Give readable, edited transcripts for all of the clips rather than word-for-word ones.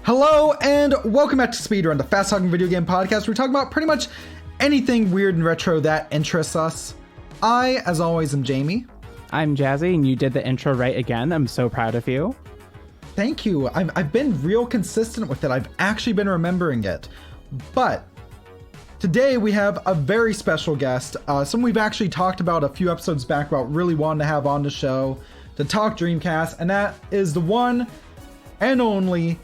Hello and welcome back to Speedrun, the fast-talking video game podcast where we talk about pretty much anything weird and retro that interests us. I, as always, am Jamie. I'm Jazzie, and you did the intro right again. I'm so proud of you. Thank you. I've been real consistent with it. I've actually been remembering it. But today we have a very special guest, someone we've actually talked about a few episodes back about really wanting to have on the show to talk Dreamcast, and that is the one and only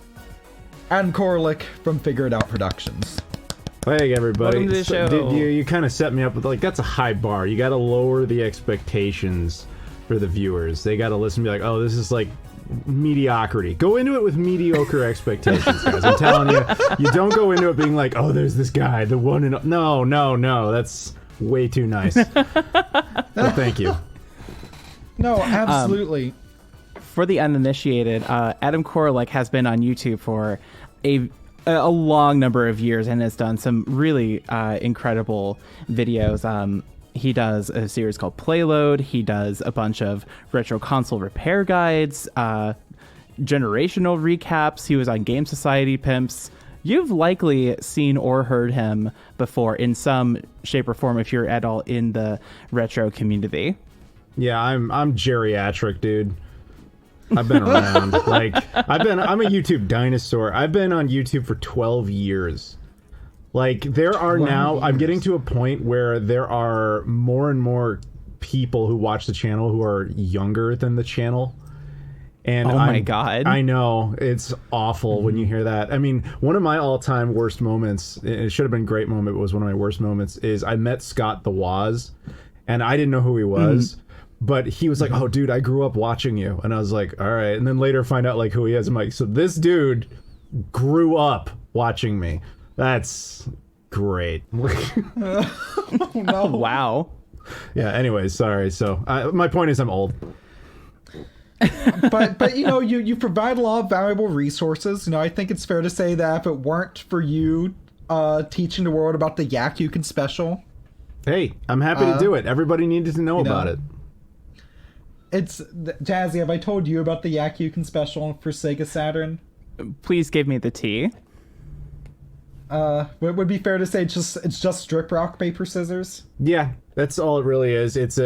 Adam Koralik from Figure It Out Productions. Hey everybody. Welcome to the show. You kind of set me up with, like, that's a high bar. You got to lower the expectations for the viewers. They got to listen and be like, oh, this is like mediocrity. Go into it with mediocre expectations, guys. I'm telling you, you don't go into it being like, oh, there's this guy, the one and... No, that's way too nice. So thank you. No, absolutely. For the uninitiated, Adam Koralik has been on YouTube for a long number of years and has done some really incredible videos. He does a series called Playload. He does a bunch of retro console repair guides, generational recaps. He was on Game Society Pimps. You've likely seen or heard him before in some shape or form if you're at all in the retro community. Yeah, I'm geriatric, dude. I've been around. I'm a YouTube dinosaur. I've been on YouTube for 12 years. Like, there are now, I'm getting to a point where there are more and more people who watch the channel who are younger than the channel. And oh my God. I know, it's awful when you hear that. I mean, one of my all-time worst moments, it should have been a great moment, but it was one of my worst moments, is I met Scott the Woz, and I didn't know who he was. But he was like, oh, dude, I grew up watching you. And I was like, all right. And then later find out, like, who he is. I'm like, so this dude grew up watching me. That's great. Oh, no. Wow. Yeah, anyways, sorry. So my point is I'm old. But you know, you provide a lot of valuable resources. You know, I think it's fair to say that if it weren't for you teaching the world about the Yakyuken Special. Hey, I'm happy to do it. Everybody needed to know about it. It's Jazzie, have I told you about the Yakyuken Special for Sega Saturn? Please give me the tea. Would be fair to say it's just strip rock paper scissors. Yeah, that's all it really is. It's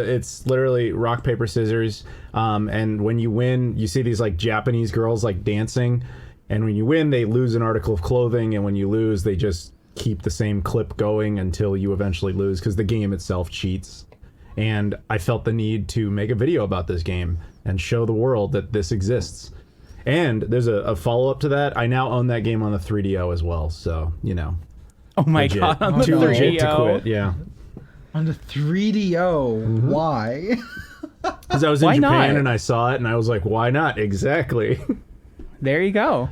literally rock paper scissors. And when you win, you see these like Japanese girls like dancing, and when you win, they lose an article of clothing, and when you lose, they just keep the same clip going until you eventually lose because the game itself cheats. And I felt the need to make a video about this game and show the world that this exists. And there's a follow-up to that. I now own that game on the 3DO as well, so, you know. Oh my God, on the Too 3DO. legit to quit, yeah. On the 3DO, why? Because I was in Japan and I saw it, and I was like, why not? Exactly. There you go.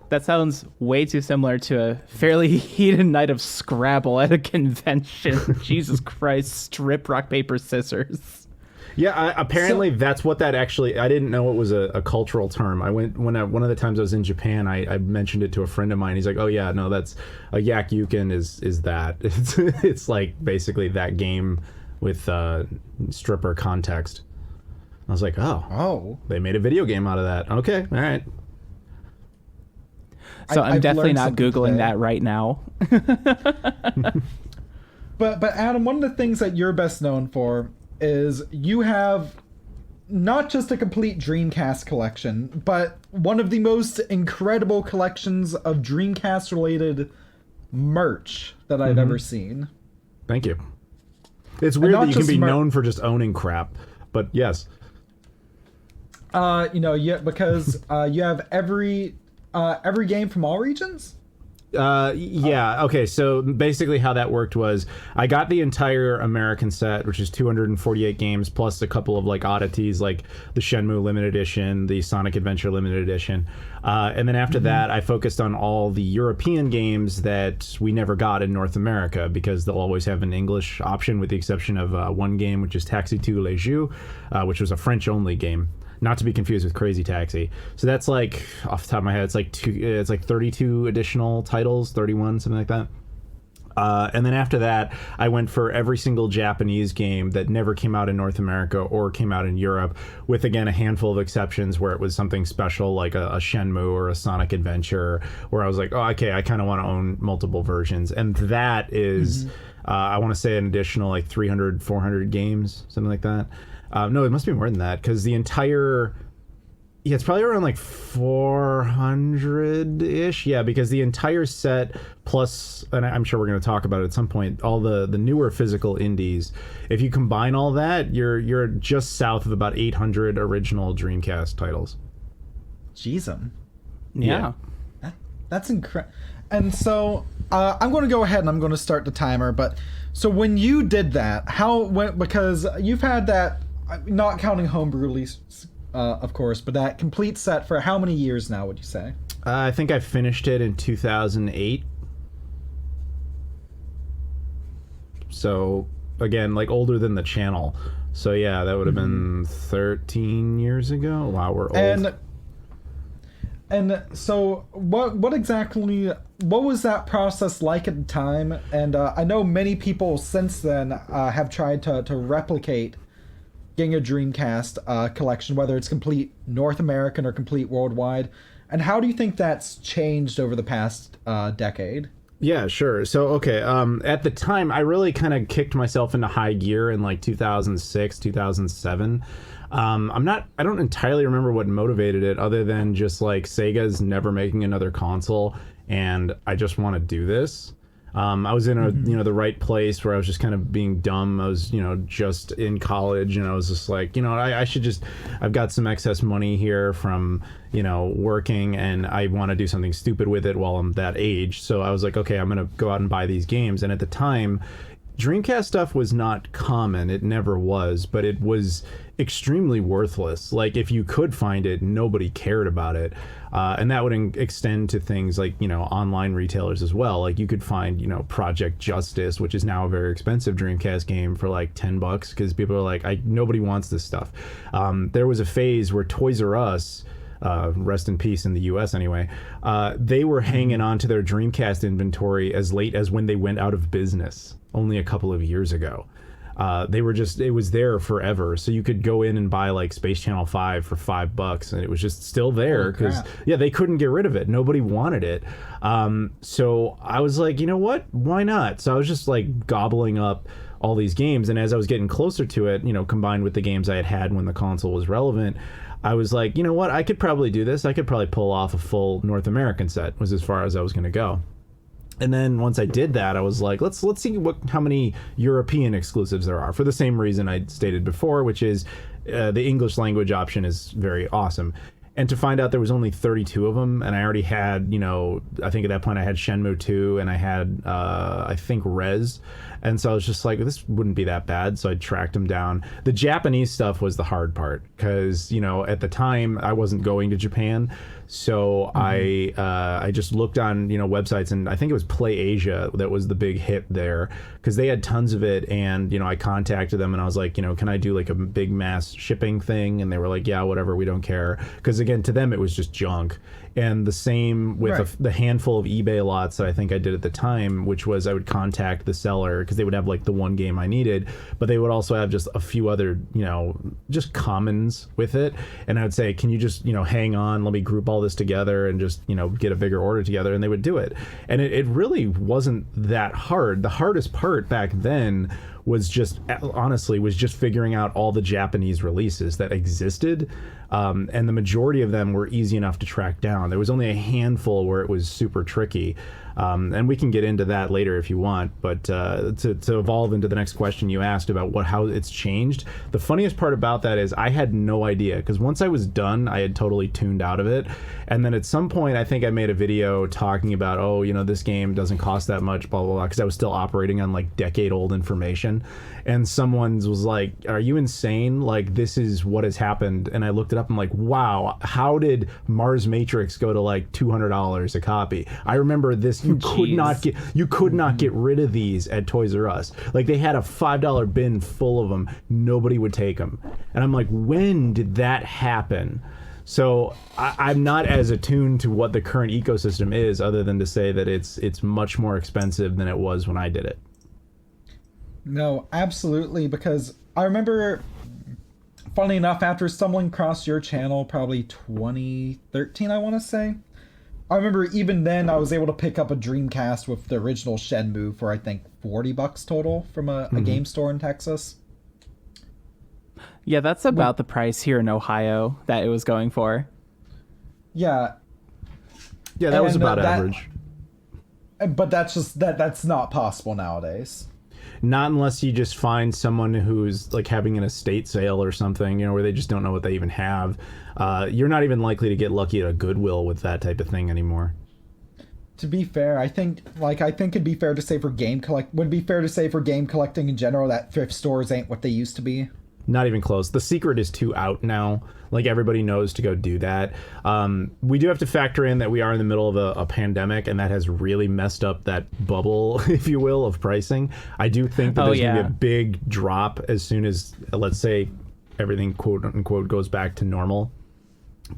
That sounds way too similar to a fairly heated night of Scrabble at a convention. Jesus Christ, strip, rock, paper, scissors. Yeah, apparently that's what that actually... I didn't know it was a cultural term. One of the times I was in Japan, I mentioned it to a friend of mine. He's like, oh yeah, no, that's... A Yakyuken is that. It's like basically that game with stripper context. I was like, oh, they made a video game out of that. Okay, all right. So I'm definitely not Googling that right now. But Adam, one of the things that you're best known for is you have not just a complete Dreamcast collection, but one of the most incredible collections of Dreamcast-related merch that I've ever seen. Thank you. It's weird that you can be known for just owning crap, but yes. You know, yeah, because you have every game from all regions? Yeah, okay, so basically how that worked was I got the entire American set, which is 248 games, plus a couple of like oddities like the Shenmue Limited Edition, the Sonic Adventure Limited Edition. And then after that, I focused on all the European games that we never got in North America because they'll always have an English option with the exception of one game, which is Taxi 2 Les Jeux, which was a French-only game. Not to be confused with Crazy Taxi. So that's like, off the top of my head, it's like 32 additional titles, 31, something like that. And then after that, I went for every single Japanese game that never came out in North America or came out in Europe, with, again, a handful of exceptions where it was something special like a Shenmue or a Sonic Adventure, where I was like, oh, okay, I kind of want to own multiple versions. And that is, I want to say, an additional like 300, 400 games, something like that. No, it must be more than that, because the entire... Yeah, it's probably around like 400-ish. Yeah, because the entire set plus, and I'm sure we're going to talk about it at some point, all the newer physical indies, if you combine all that, you're just south of about 800 original Dreamcast titles. Jeez. Yeah. That's incredible. And so I'm going to go ahead and I'm going to start the timer. But so when you did that, because you've had that, not counting homebrew release, of course, but that complete set for how many years now, would you say? I think I finished it in 2008. So, again, like older than the channel. So, yeah, that would have been 13 years ago. Wow, we're old. And so what was that process like at the time? And I know many people since then have tried to replicate getting a Dreamcast collection, whether it's complete North American or complete worldwide. And how do you think that's changed over the past decade? Yeah, sure. So, okay, at the time, I really kind of kicked myself into high gear in like 2006, 2007. I don't entirely remember what motivated it, other than just like Sega's never making another console, and I just want to do this. I was in the right place where I was just kind of being dumb. I was, just in college, and I was just like, I've got some excess money here from, working, and I want to do something stupid with it while I'm that age. So I was like, okay, I'm going to go out and buy these games. And at the time, Dreamcast stuff was not common. It never was, but it was extremely worthless. Like, if you could find it, nobody cared about it. And that would extend to things like, online retailers as well. Like, you could find, Project Justice, which is now a very expensive Dreamcast game, for like $10, because people are like, nobody wants this stuff. There was a phase where Toys R Us, rest in peace in the US anyway, they were hanging on to their Dreamcast inventory as late as when they went out of business only a couple of years ago. It was there forever. So you could go in and buy like Space Channel 5 for $5, and it was just still there because, they couldn't get rid of it. Nobody wanted it. So I was like, you know what? Why not? So I was just like gobbling up all these games. And as I was getting closer to it, combined with the games I had when the console was relevant, I was like, you know what? I could probably do this. I could probably pull off a full North American set, was as far as I was going to go. And then once I did that, I was like, let's see how many European exclusives there are, for the same reason I stated before, which is the English language option is very awesome. And to find out there was only 32 of them, and I already had, I think at that point I had Shenmue 2, and I had, I think, Rez. And so I was just like, this wouldn't be that bad. So I tracked them down. The Japanese stuff was the hard part, because, at the time I wasn't going to Japan. So I just looked on, websites, and I think it was Play Asia that was the big hit there, because they had tons of it. And, I contacted them and I was like, can I do like a big mass shipping thing? And they were like, yeah, whatever, we don't care. Because again, to them, it was just junk. And the same with the handful of eBay lots that I think I did at the time, which was I would contact the seller because they would have like the one game I needed, but they would also have just a few other, just commons with it. And I would say, can you just, hang on, let me group all this together and just, get a bigger order together. And they would do it. And it really wasn't that hard. The hardest part back then was just figuring out all the Japanese releases that existed. And the majority of them were easy enough to track down. There was only a handful where it was super tricky. And we can get into that later if you want. But to evolve into the next question you asked about how it's changed, the funniest part about that is I had no idea, because once I was done, I had totally tuned out of it. And then at some point, I think I made a video talking about, this game doesn't cost that much, blah, blah, blah, because I was still operating on like decade-old information. And someone was like, are you insane? Like, this is what has happened. And I looked it up. I'm like, wow, how did Mars Matrix go to like $200 a copy? I remember this. You could not get rid of these at Toys R Us. Like, they had a $5 bin full of them. Nobody would take them. And I'm like, when did that happen? So I'm not as attuned to what the current ecosystem is, other than to say that it's much more expensive than it was when I did it. No, absolutely, because I remember, funny enough, after stumbling across your channel, probably 2013, I want to say, I remember even then I was able to pick up a Dreamcast with the original Shenmue for, I think, $40 total from a game store in Texas. Yeah, that's about the price here in Ohio that it was going for. Yeah. Yeah, that was about average. But that's not possible nowadays. Not unless you just find someone who's like having an estate sale or something, where they just don't know what they even have. You're not even likely to get lucky at a Goodwill with that type of thing anymore. To be fair, I think it'd be fair to say for game collecting in general that thrift stores ain't what they used to be. Not even close. The secret is too out now. Like, everybody knows to go do that. We do have to factor in that we are in the middle of a pandemic, and that has really messed up that bubble, if you will, of pricing. I do think that there's going to be a big drop as soon as, let's say, everything quote unquote goes back to normal.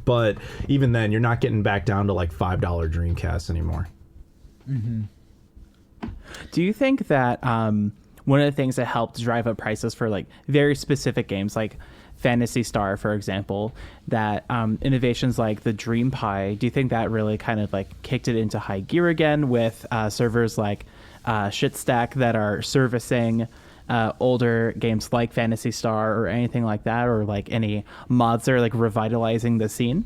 But even then, you're not getting back down to like $5 Dreamcasts anymore. Mm-hmm. Do you think that one of the things that helped drive up prices for like very specific games like Phantasy Star, for example, that innovations like the Dream Pie, do you think that really kind of like kicked it into high gear again with servers like Shitstack that are servicing older games like Phantasy Star or anything like that, or like any mods that are like revitalizing the scene?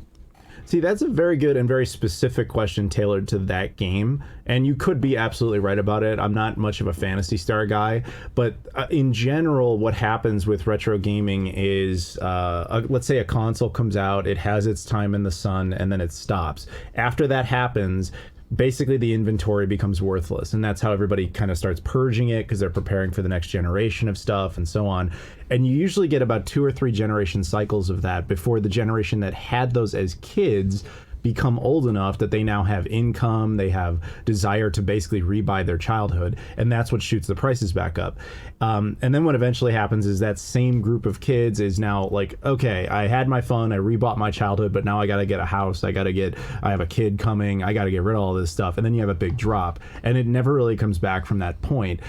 See, that's a very good and very specific question tailored to that game, and you could be absolutely right about it. I'm not much of a Phantasy Star guy, but in general, what happens with retro gaming is, let's say a console comes out, it has its time in the sun, and then it stops. After that happens, basically the inventory becomes worthless, and that's how everybody kind of starts purging it because they're preparing for the next generation of stuff and so on. And you usually get about 2 or 3 generation cycles of that before the generation that had those as kids become old enough that they now have income, they have desire to basically rebuy their childhood, and that's what shoots the prices back up. And then what eventually happens is that same group of kids is now like, okay, I had my fun, I rebought my childhood, but now I gotta get a house, I have a kid coming, I gotta get rid of all this stuff, and then you have a big drop, and it never really comes back from that point.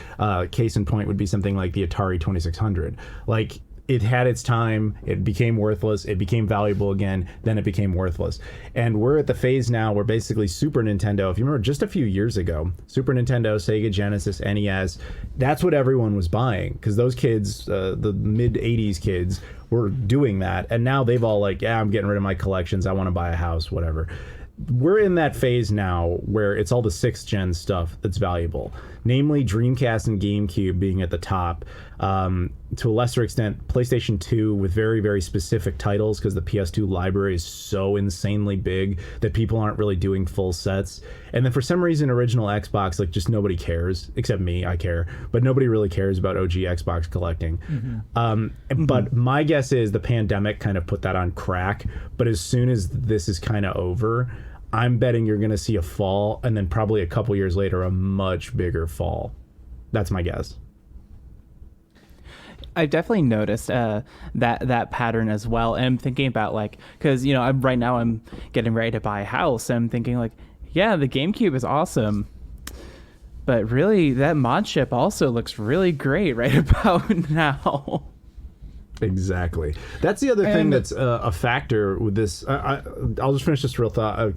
Case in point would be something like the Atari 2600. Like, it had its time, it became worthless, it became valuable again, then it became worthless. And we're at the phase now where basically Super Nintendo, if you remember just a few years ago, Super Nintendo, Sega Genesis, NES, that's what everyone was buying, because those kids, the mid-'80s kids, were doing that, and now they've all like, yeah, I'm getting rid of my collections, I want to buy a house, whatever. We're in that phase now where it's all the 6th gen stuff that's valuable, namely Dreamcast and GameCube being at the top. To a lesser extent, PlayStation 2 with very, very specific titles, because the PS2 library is so insanely big that people aren't really doing full sets. And then for some reason, original Xbox, like, just nobody cares, except me, I care, but nobody really cares about OG Xbox collecting. But my guess is the pandemic kind of put that on crack, but as soon as this is kind of over, I'm betting you're going to see a fall, and then probably a couple years later, a much bigger fall. That's my guess. I've definitely noticed that pattern as well. And I'm thinking about, like, because, right now I'm getting ready to buy a house, and I'm thinking, like, yeah, the GameCube is awesome, but really that mod chip also looks really great right about now. Exactly. That's the other thing that's a factor with this. I'll just finish this real thought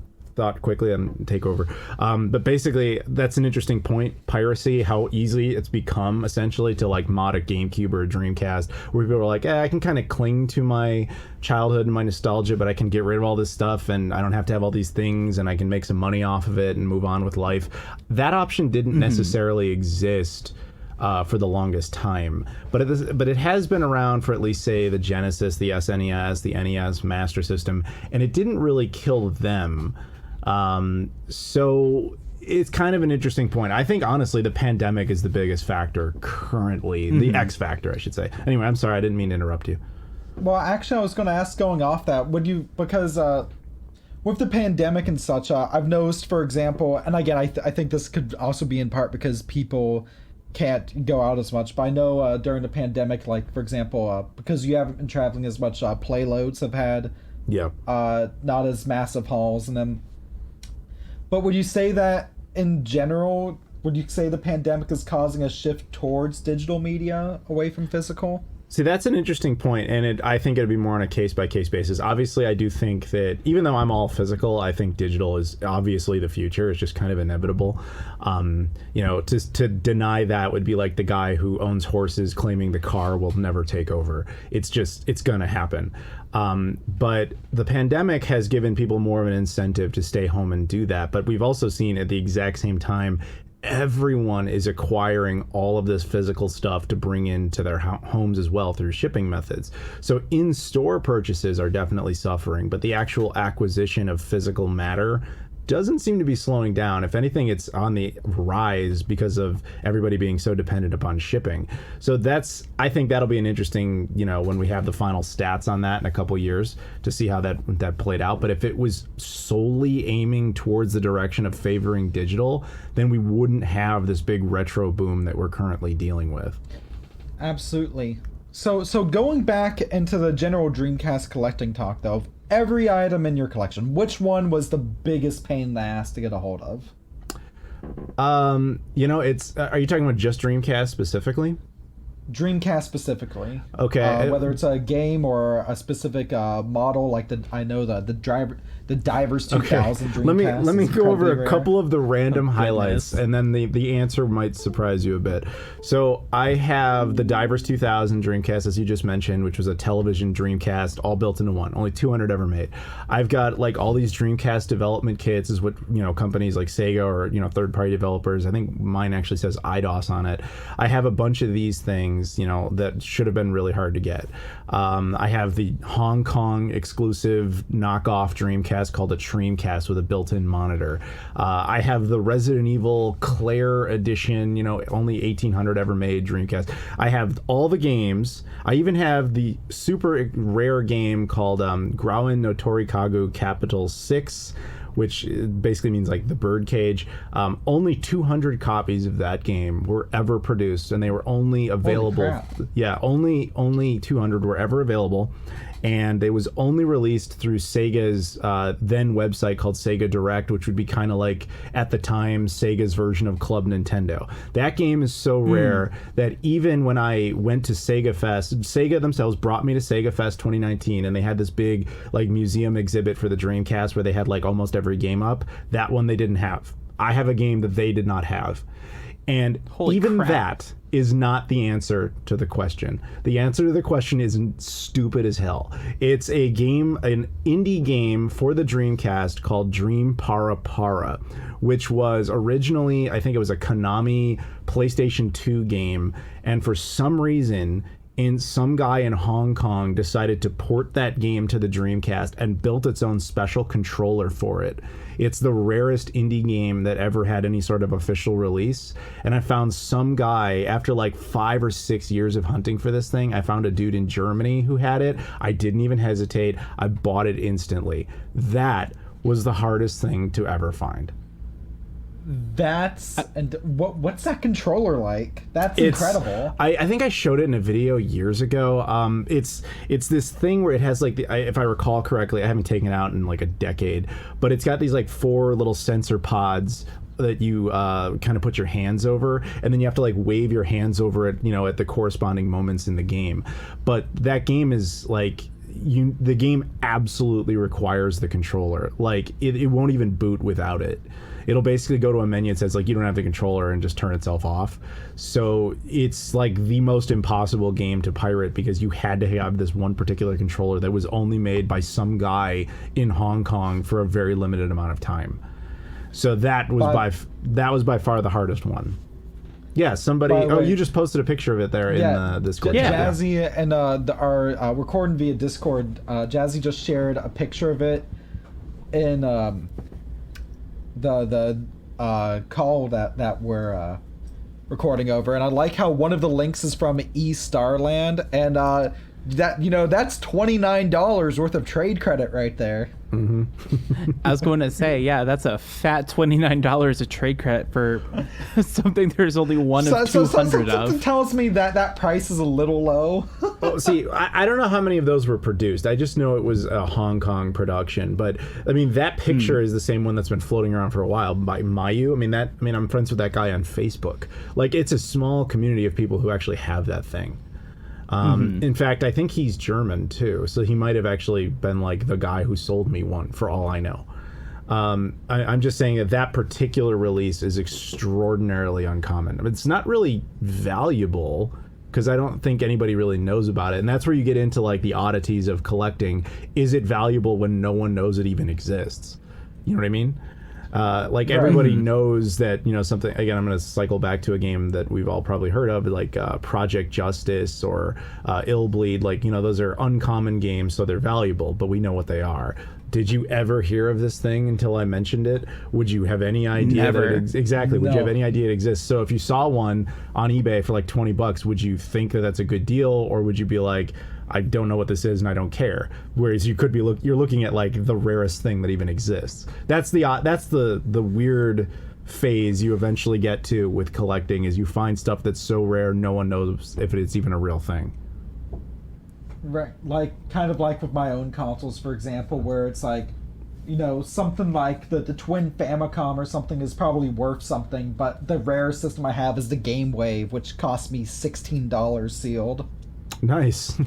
quickly and take over. But basically, that's an interesting point. Piracy, how easy it's become essentially to like mod a GameCube or a Dreamcast, where people are like, I can kind of cling to my childhood and my nostalgia, but I can get rid of all this stuff and I don't have to have all these things, and I can make some money off of it and move on with life. That option didn't necessarily exist for the longest time, but it has been around for at least, say, the Genesis, the SNES, the NES Master System, and it didn't really kill them. So it's kind of an interesting point. I think, honestly, the pandemic is the biggest factor currently, the X factor, I should say. Anyway, I'm sorry, I didn't mean to interrupt you. Well, actually, I was going to ask, going off that, because with the pandemic and such, I've noticed, for example, and again, I think this could also be in part because people can't go out as much, but I know during the pandemic, like, for example, because you haven't been traveling as much, playloads have had Yeah. Not as massive hauls in them. But would you say that in general, would you say the pandemic is causing a shift towards digital media away from physical? See, that's an interesting point, and I think it'd be more on a case-by-case basis. Obviously, I do think that even though I'm all physical, I think digital is obviously the future. It's just kind of inevitable. To deny that would be like the guy who owns horses claiming the car will never take over. It's going to happen. But the pandemic has given people more of an incentive to stay home and do that. But we've also seen at the exact same time, everyone is acquiring all of this physical stuff to bring into their homes as well through shipping methods. So in-store purchases are definitely suffering, but the actual acquisition of physical matter doesn't seem to be slowing down. If anything, it's on the rise because of everybody being so dependent upon shipping. So I think that'll be an interesting, when we have the final stats on that in a couple years to see how that played out. But if it was solely aiming towards the direction of favoring digital, then we wouldn't have this big retro boom that we're currently dealing with. Absolutely. So going back into the general Dreamcast collecting talk, though, of every item in your collection, which one was the biggest pain in the ass to get a hold of? It's are you talking about just Dreamcast specifically? Dreamcast specifically. Okay. Whether it's a game or a specific model, like the Divers 2000 okay. Dreamcast. Let me go over a rare. couple of the random highlights, and then the answer might surprise you a bit. So I have the Divers 2000 Dreamcast, as you just mentioned, which was a television Dreamcast, all built into one. Only 200 ever made. I've got like all these Dreamcast development kits, is what companies like Sega or third-party developers. I think mine actually says IDOS on it. I have a bunch of these things, that should have been really hard to get. I have the Hong Kong exclusive knockoff Dreamcast called a Dreamcast with a built-in monitor. I have the Resident Evil Claire edition, only 1800 ever made Dreamcast. I have all the games. I even have the super rare game called Grauen no Torikagu Capital 6, which basically means like the birdcage. Only 200 copies of that game were ever produced, and they were only available. Yeah, only 200 were ever available, and it was only released through Sega's then website called Sega Direct, which would be kind of like at the time Sega's version of Club Nintendo. That game is so rare that even when I went to Sega Fest, Sega themselves brought me to Sega Fest 2019, and they had this big like museum exhibit for the Dreamcast where they had like almost every game up. That one they didn't have. I have a game that they did not have. And Holy even crap. that is not the answer to the question. The answer to the question is stupid as hell. It's a game, an indie game for the Dreamcast called Dream Para Para, which was originally, I think it was a Konami PlayStation 2 game, and for some reason, some guy in Hong Kong decided to port that game to the Dreamcast and built its own special controller for it. It's the rarest indie game that ever had any sort of official release. And I found some guy, after like 5 or 6 years of hunting for this thing, I found a dude in Germany who had it. I didn't even hesitate. I bought it instantly. That was the hardest thing to ever find. And what's that controller like? It's incredible. I think I showed it in a video years ago. It's this thing where it has like if I recall correctly, I haven't taken it out in like a decade, but it's got these like 4 little sensor pods that you kind of put your hands over, and then you have to like wave your hands over it, at the corresponding moments in the game. But that game is like the game absolutely requires the controller. Like it won't even boot without it. It'll basically go to a menu that says like you don't have the controller and just turn itself off. So it's like the most impossible game to pirate because you had to have this one particular controller that was only made by some guy in Hong Kong for a very limited amount of time. So that was by far the hardest one. Yeah, somebody. You just posted a picture of it there in the Discord. Jazzie and our recording via Discord. Jazzie just shared a picture of it in the call that we're recording over, and I like how one of the links is from Starland, and that's $29 worth of trade credit right there. I was going to say, yeah, that's a fat $29 a trade credit for something there's only one of 200 of. Something tells me that price is a little low. Well, see, I don't know how many of those were produced. I just know it was a Hong Kong production. But I mean, that picture is the same one that's been floating around for a while by Mayu. I mean, I'm friends with that guy on Facebook. Like, it's a small community of people who actually have that thing. In fact, I think he's German too, so he might have actually been like the guy who sold me one, for all I know. I'm just saying that particular release is extraordinarily uncommon. I mean, it's not really valuable because I don't think anybody really knows about it, and that's where you get into like the oddities of collecting. Is it valuable when no one knows it even exists? You know what I mean? Like everybody knows that, you know, something. Again, I'm going to cycle back to a game that we've all probably heard of, like Project Justice or Illbleed. Like, you know, those are uncommon games, so they're valuable, but we know what they are. Did you ever hear of this thing until I mentioned it? Would you have any idea? Never. Exactly. Would you have any idea it exists? So if you saw one on eBay for like $20, would you think that that's a good deal, or would you be like, I don't know what this is and I don't care? Whereas you could be you're looking at like the rarest thing that even exists. That's the weird phase you eventually get to with collecting, is you find stuff that's so rare no one knows if it's even a real thing. Right, like kind of like with my own consoles, for example, where it's like, you know, something like the twin Famicom or something is probably worth something, but the rarest system I have is the Game Wave, which cost me $16 sealed. Nice.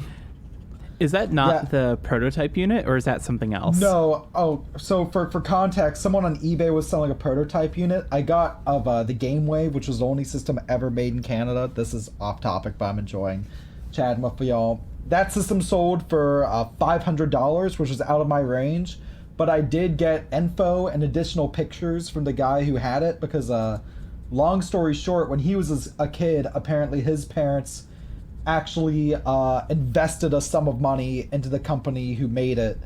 Is that not the prototype unit, or is that something else? No. Oh, so for context, someone on eBay was selling a prototype unit. I got of the Game Wave, which was the only system ever made in Canada. This is off topic, but I'm enjoying chatting with y'all. That system sold for $500, which was out of my range. But I did get info and additional pictures from the guy who had it because, long story short, when he was a kid, apparently his parents actually invested a sum of money into the company who made it,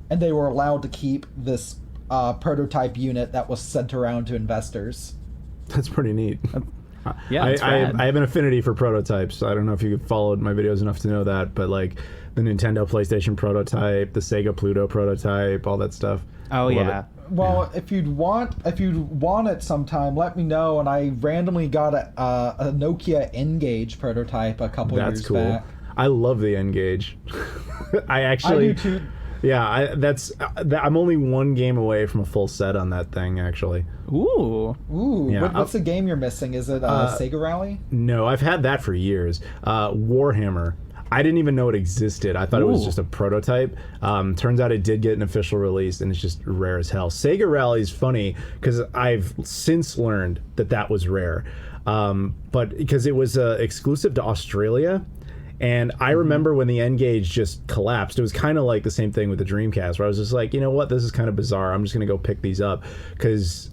and they were allowed to keep this prototype unit that was sent around to investors. That's pretty neat. Yeah, I have an affinity for prototypes. I don't know if you followed my videos enough to know that, but like the Nintendo PlayStation prototype, the Sega Pluto prototype, all that stuff. Oh, yeah. Well, if you'd want it sometime, let me know. And I randomly got a Nokia N-Gage prototype a couple years back. I love the N-Gage. I do too. Yeah, I'm only one game away from a full set on that thing, actually. Ooh. Yeah, what's the game you're missing? Is it Sega Rally? No, I've had that for years. Warhammer. I didn't even know it existed. I thought it was just a prototype. Turns out it did get an official release, and it's just rare as hell. Sega Rally is funny because I've since learned that was rare. But because it was exclusive to Australia. And I remember when the N-Gage just collapsed, it was kind of like the same thing with the Dreamcast, where I was just like, you know what, this is kind of bizarre. I'm just going to go pick these up. Because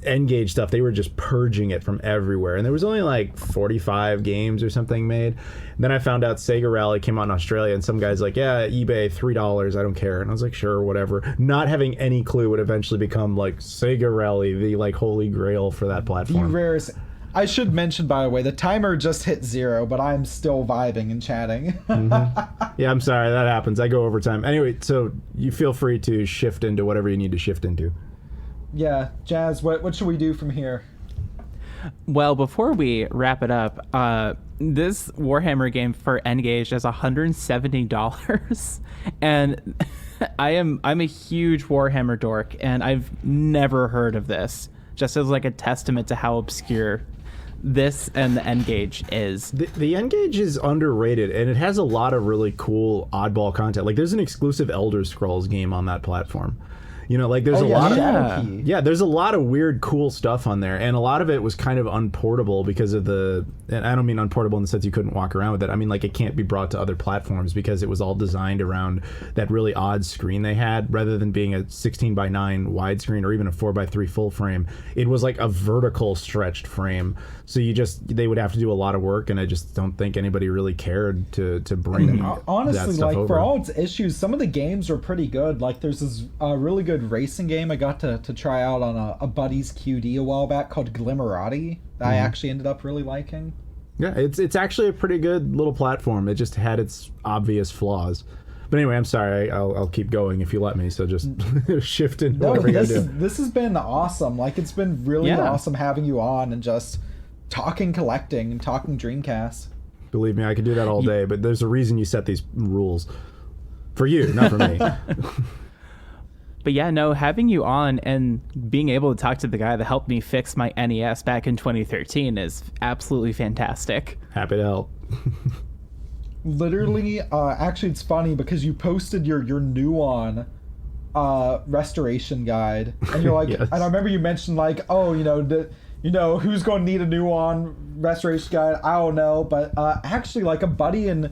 N-Gage stuff, they were just purging it from everywhere. And there was only like 45 games or something made. Then I found out Sega Rally came out in Australia, and some guy's like, yeah, eBay, $3, I don't care. And I was like, sure, whatever. Not having any clue would eventually become like Sega Rally, the like holy grail for that platform. The rarest. I should mention, by the way, the timer just hit 0, but I'm still vibing and chatting. Yeah, I'm sorry, that happens. I go over time. Anyway, so you feel free to shift into whatever you need to shift into. Yeah, Jazz, what should we do from here? Well, before we wrap it up, this Warhammer game for N-Gage is $170, and I'm a huge Warhammer dork, and I've never heard of this. Just as like a testament to how obscure this and the N-Gage is. The N-Gage is underrated, and it has a lot of really cool oddball content. Like there's an exclusive Elder Scrolls game on that platform. You know, like there's there's a lot of weird, cool stuff on there, and a lot of it was kind of unportable because of and I don't mean unportable in the sense you couldn't walk around with it. I mean like it can't be brought to other platforms because it was all designed around that really odd screen they had, rather than being a 16:9 widescreen or even a 4:3 full frame. It was like a vertical stretched frame, so they would have to do a lot of work, and I just don't think anybody really cared to bring honestly that stuff like over. For all its issues, some of the games are pretty good. Like there's this really good racing game I got to try out on a buddy's QD a while back called Glimmerati that I actually ended up really liking. Yeah, it's actually a pretty good little platform. It just had its obvious flaws. But anyway, I'm sorry. I'll keep going if you let me. So just shift into No, whatever you're doing. this has been awesome. Like, it's been really awesome having you on and just talking collecting and talking Dreamcast. Believe me, I could do that all day, but there's a reason you set these rules. For you, not for me. But yeah, no, having you on and being able to talk to the guy that helped me fix my NES back in 2013 is absolutely fantastic. Happy to help. Literally, actually, it's funny because you posted your Nuon restoration guide, and you're like, Yes. and I remember you mentioned like, oh, who's going to need a Nuon restoration guide? I don't know, but actually, like a buddy a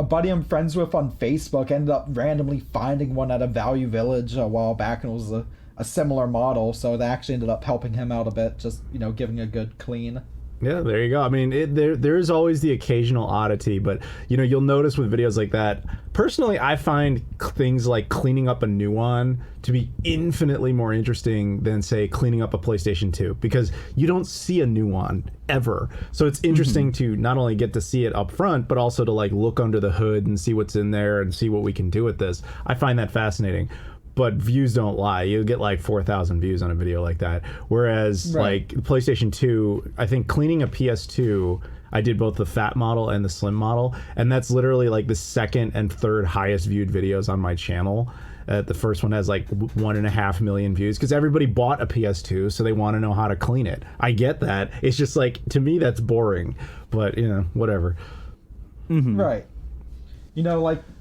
buddy I'm friends with on Facebook ended up randomly finding one at a Value Village a while back, and it was a similar model, so that actually ended up helping him out a bit, just giving a good clean. Yeah, there you go. I mean, there is always the occasional oddity, but you'll notice with videos like that. Personally, I find things like cleaning up a new one to be infinitely more interesting than, say, cleaning up a PlayStation 2, because you don't see a new one ever. So it's interesting to not only get to see it up front, but also to like look under the hood and see what's in there and see what we can do with this. I find that fascinating. But views don't lie. You'll get like 4,000 views on a video like that. Whereas like PlayStation 2, I think cleaning a PS2, I did both the fat model and the slim model. And that's literally like the second and third highest viewed videos on my channel. The first one has like 1.5 million views because everybody bought a PS2, so they want to know how to clean it. I get that. It's just like, to me, that's boring. But, whatever. Right.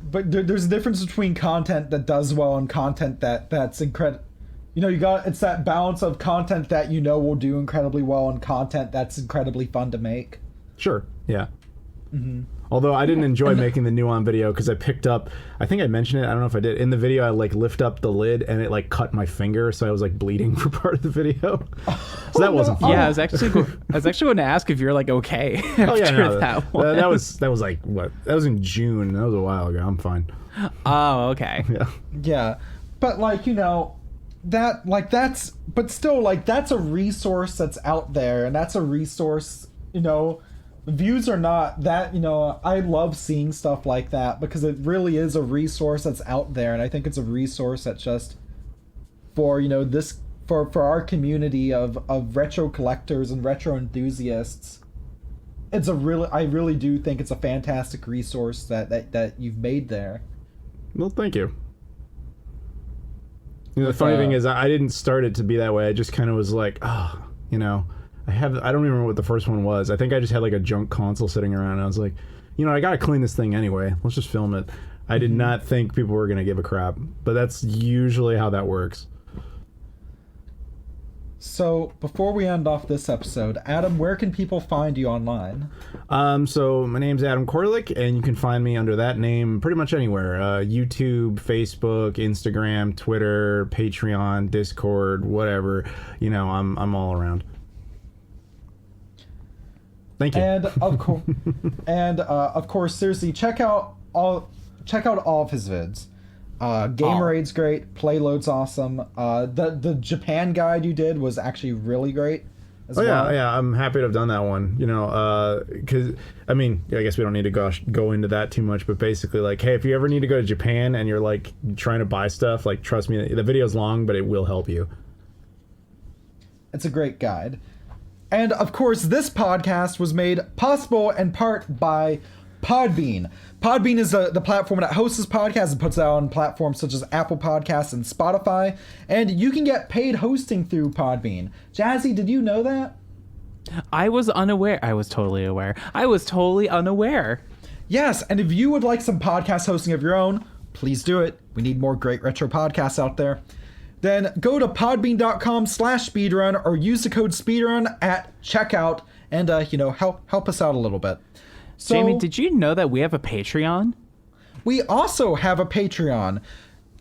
But there's a difference between content that does well and content that's incredible. It's that balance of content that will do incredibly well and content that's incredibly fun to make. Sure, yeah. Although I didn't enjoy making the Nuon video because I picked up, I think I mentioned it, I don't know if I did, in the video I like lift up the lid and it like cut my finger, so I was like bleeding for part of the video. So that wasn't fun. Yeah, I was actually going to ask if you're like okay after that one. That was like what? That was in June. That was a while ago. I'm fine. Oh, okay. Yeah. But but still that's a resource that's out there, and that's a resource, views are not that, I love seeing stuff like that because it really is a resource that's out there, and I think it's a resource that's just for, for our community of retro collectors and retro enthusiasts. I really do think it's a fantastic resource that you've made there. Well, thank you. The funny thing is I didn't start it to be that way. I just kind of was like, I don't remember what the first one was. I think I just had like a junk console sitting around, and I was like, I gotta clean this thing anyway. Let's just film it. I did not think people were gonna give a crap, but that's usually how that works. So before we end off this episode, Adam, where can people find you online? So my name's Adam Koralik, and you can find me under that name pretty much anywhere. YouTube, Facebook, Instagram, Twitter, Patreon, Discord, whatever. I'm all around. Thank you. And of course, seriously, check out all of his vids. Gamerade's great. Playload's awesome. The Japan guide you did was actually really great as well. Yeah, I'm happy to have done that one. Because I guess we don't need to go into that too much, but basically, like, hey, if you ever need to go to Japan and you're like trying to buy stuff, like, trust me, the video's long, but it will help you. It's a great guide. And of course, this podcast was made possible in part by Podbean. Podbean is the platform that hosts this podcast and puts it out on platforms such as Apple Podcasts and Spotify. And you can get paid hosting through Podbean. Jazzie, did you know that? I was unaware. I was totally aware. I was totally unaware. Yes, and if you would like some podcast hosting of your own, please do it. We need more great retro podcasts out there. Then go to podbean.com/speedrun or use the code speedrun at checkout and help us out a little bit. So, Jamie, did you know that we have a Patreon? We also have a Patreon.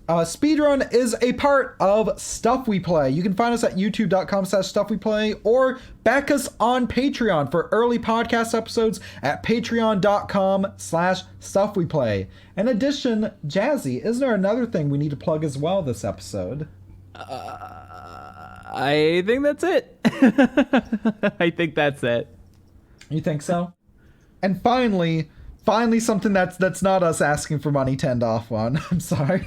Speedrun is a part of Stuff We Play. You can find us at youtube.com/stuffweplay or back us on Patreon for early podcast episodes at patreon.com/stuffweplay. In addition, Jazzie, isn't there another thing we need to plug as well this episode? I think that's it. I think that's it. You think so? And finally, finally something that's not us asking for money to end off on. I'm sorry.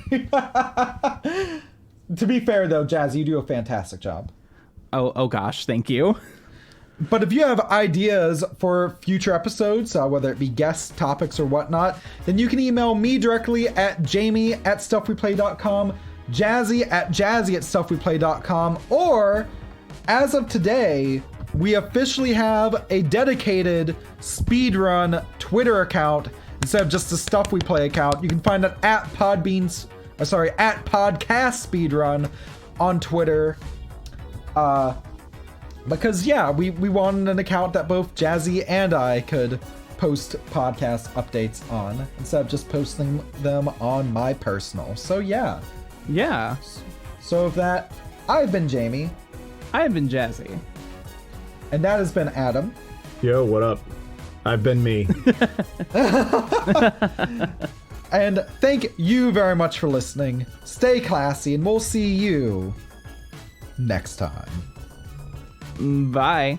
To be fair, though, Jazzy, you do a fantastic job. Oh gosh, thank you. But if you have ideas for future episodes, whether it be guest topics or whatnot, then you can email me directly at jamie@stuffweplay.com, jazzy@stuffweplay.com, or as of today, we officially have a dedicated Speedrun Twitter account instead of just the Stuff We Play account. You can find it at Podcast Speedrun on Twitter. Because we wanted an account that both Jazzy and I could post podcast updates on instead of just posting them on my personal. So yeah. So with that, I've been Jamie. I've been Jazzy. And that has been Adam. Yo, what up? I've been me. And thank you very much for listening. Stay classy, and we'll see you next time. Bye.